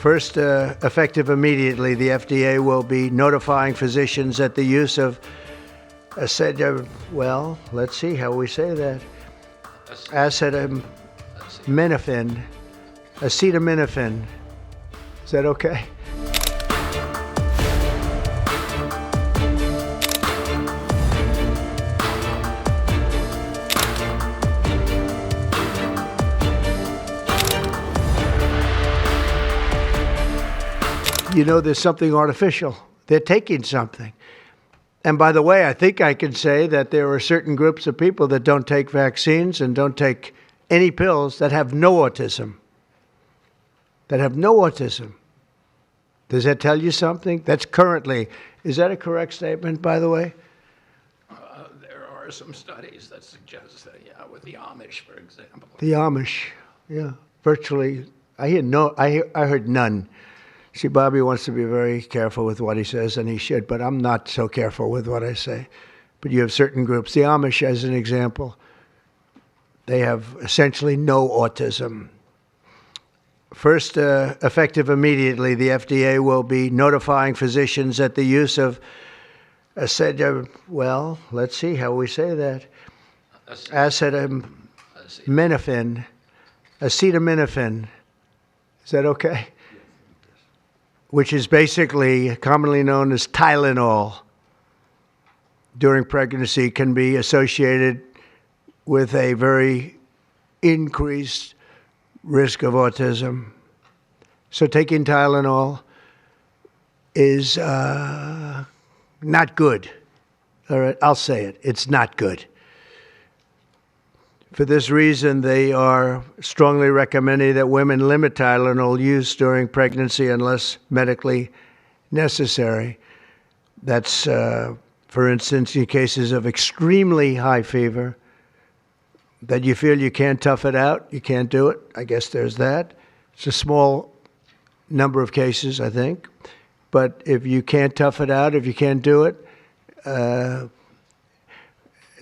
First, effective immediately, the FDA will be notifying physicians that the use of well, let's see how we say that. Acetaminophen. Acetaminophen. Is that okay? You know, there's something artificial. They're taking something. And by the way, I think I can say that there are certain groups of people that don't take vaccines and don't take any pills that have no autism. That have no autism. Does that tell you something? That's currently, is that a correct statement, by the way? There are some studies that suggest that, yeah, with the Amish, for example. The Amish, yeah, virtually. I heard none. See, Bobby wants to be very careful with what he says, and he should, but I'm not so careful with what I say. But you have certain groups. The Amish, as an example, they have essentially no autism. First, effective immediately, the FDA will be notifying physicians that the use of well, let's see how we say that. Acetaminophen. Acetaminophen. Is that okay? Which is basically commonly known as Tylenol, during pregnancy can be associated with a very increased risk of autism. So taking Tylenol is not good. All right, I'll say it. It's not good. For this reason, they are strongly recommending that women limit Tylenol use during pregnancy unless medically necessary. That's, for instance, in cases of extremely high fever, that you feel you can't tough it out, you can't do it. I guess there's that. It's a small number of cases, I think. But if you can't tough it out, if you can't do it,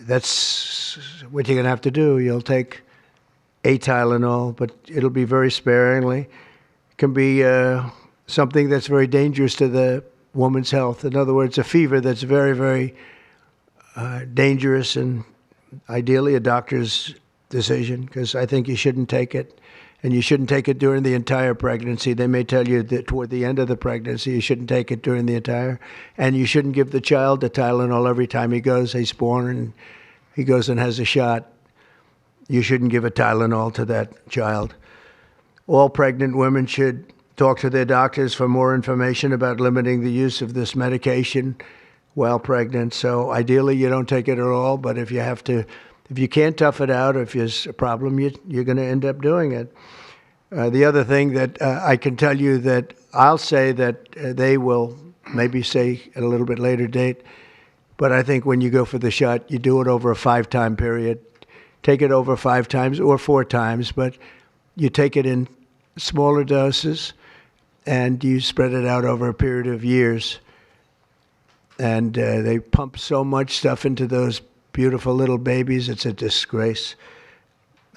that's what you're going to have to do. You'll take a Tylenol, but it'll be very sparingly. It can be something that's very dangerous to the woman's health. In other words, a fever that's very, very dangerous, and ideally a doctor's decision, because I think you shouldn't take it. And you shouldn't take it during the entire pregnancy. They may tell you that toward the end of the pregnancy, you shouldn't take it during the entire. And you shouldn't give the child the Tylenol every time he's born and he goes and has a shot. You shouldn't give a Tylenol to that child. All pregnant women should talk to their doctors for more information about limiting the use of this medication while pregnant. So ideally, you don't take it at all, but if you have to, if you can't tough it out, if there's a problem, you're going to end up doing it. The other thing that I can tell you that I'll say that they will maybe say at a little bit later date, but I think when you go for the shot, you do it over a 5-time period. Take it over 5 times or 4 times, but you take it in smaller doses and you spread it out over a period of years. And they pump so much stuff into those beautiful little babies. It's a disgrace.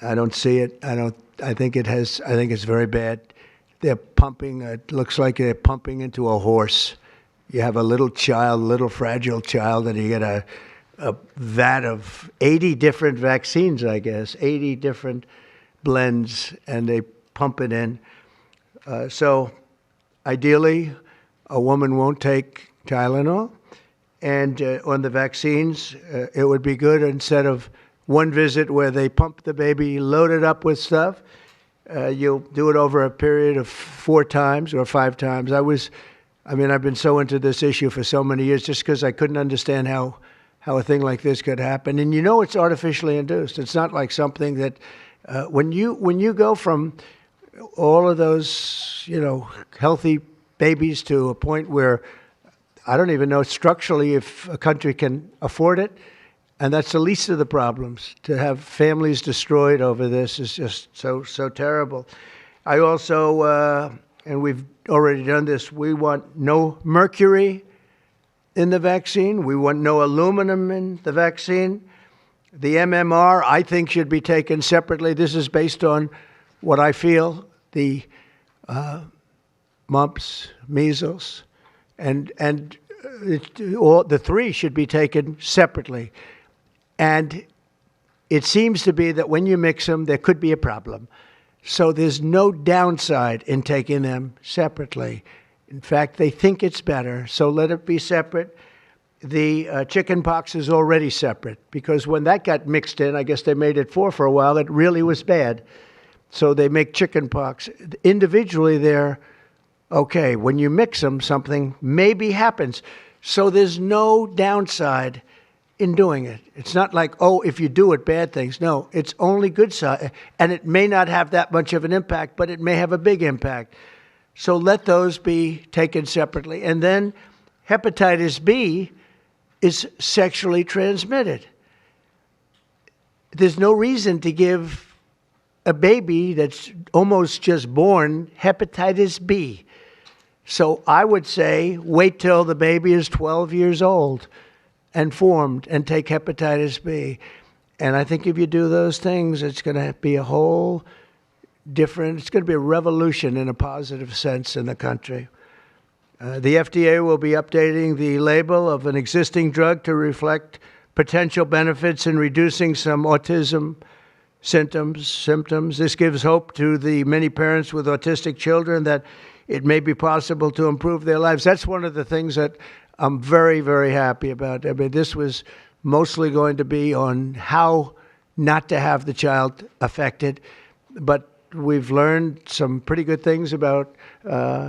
I don't see it. I think it's very bad. They're pumping, it looks like they're pumping into a horse. You have a little child, little fragile child, and you get a vat of 80 different vaccines, I guess, 80 different blends, and they pump it in. So ideally, a woman won't take Tylenol. And on the vaccines, it would be good instead of one visit where they pump the baby, load it up with stuff, you'll do it over a period of 4 times or 5 times. I've been so into this issue for so many years just because I couldn't understand how a thing like this could happen. And you know it's artificially induced. It's not like something that when you go from all of those, healthy babies to a point where I don't even know structurally if a country can afford it. And that's the least of the problems. To have families destroyed over this is just so terrible. I also, and we've already done this, we want no mercury in the vaccine. We want no aluminum in the vaccine. The MMR, I think, should be taken separately. This is based on what I feel the mumps, measles, and all the three should be taken separately. And it seems to be that when you mix them, there could be a problem. So there's no downside in taking them separately. In fact, they think it's better, so let it be separate. The chicken pox is already separate because when that got mixed in, I guess they made it four for a while, it really was bad. So they make chicken pox. Individually, they're okay. When you mix them, something maybe happens. So there's no downside in doing it. It's not like, oh, if you do it, bad things. No, it's only good side. And it may not have that much of an impact, but it may have a big impact. So let those be taken separately. And then hepatitis B is sexually transmitted. There's no reason to give a baby that's almost just born hepatitis B. So I would say wait till the baby is 12 years old and formed and take hepatitis B. And I think if you do those things, it's going to be a whole different, it's going to be a revolution in a positive sense in the country. The FDA will be updating the label of an existing drug to reflect potential benefits in reducing some autism symptoms. This gives hope to the many parents with autistic children that it may be possible to improve their lives. That's one of the things that I'm very, very happy about. I mean, this was mostly going to be on how not to have the child affected, but we've learned some pretty good things about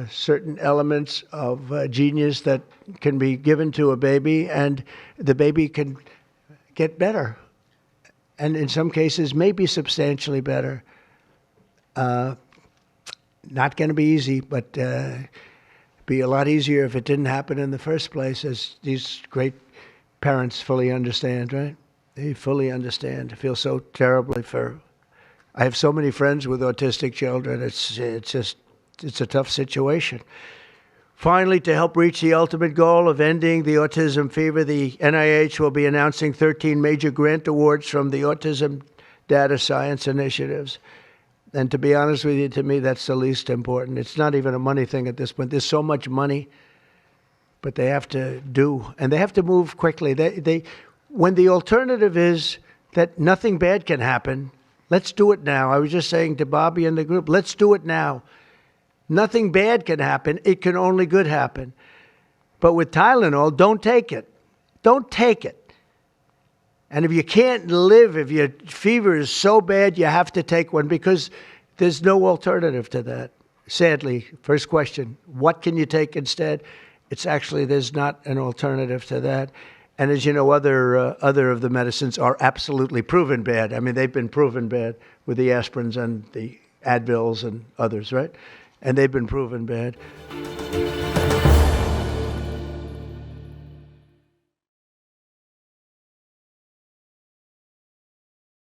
certain elements of genius that can be given to a baby, and the baby can get better, and in some cases maybe substantially better. Not going to be easy, but be a lot easier if it didn't happen in the first place, as these great parents fully understand, right? They fully understand. I feel so terribly for... I have so many friends with autistic children. It's a tough situation. Finally, to help reach the ultimate goal of ending the autism fever, the NIH will be announcing 13 major grant awards from the Autism Data Science Initiatives. And to be honest with you, to me, that's the least important. It's not even a money thing at this point. There's so much money, but they have to do, and they have to move quickly. When the alternative is that nothing bad can happen, let's do it now. I was just saying to Bobby and the group, let's do it now. Nothing bad can happen. It can only good happen. But with Tylenol, don't take it. Don't take it. And if you can't live, if your fever is so bad, you have to take one because there's no alternative to that. Sadly, first question, what can you take instead? It's actually, there's not an alternative to that. And as you know, other of the medicines are absolutely proven bad. I mean, they've been proven bad with the aspirins and the Advils and others, right? And they've been proven bad.